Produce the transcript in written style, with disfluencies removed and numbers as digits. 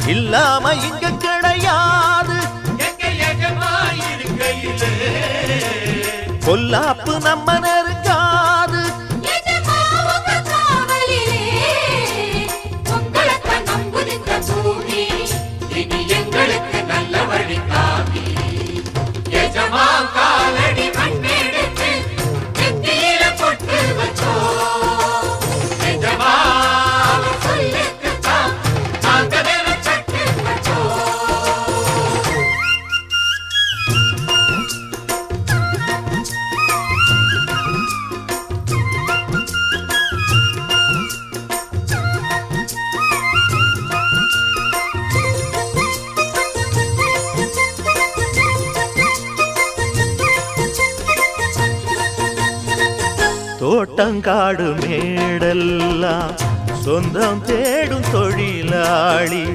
இல்லாம இங்க கிடையாது. பொல்லாப்பு நம்ம நெருங்காது. தோட்டங்காடு மேடெல்லாம் சொந்தம் தேடும் தொழிலாளி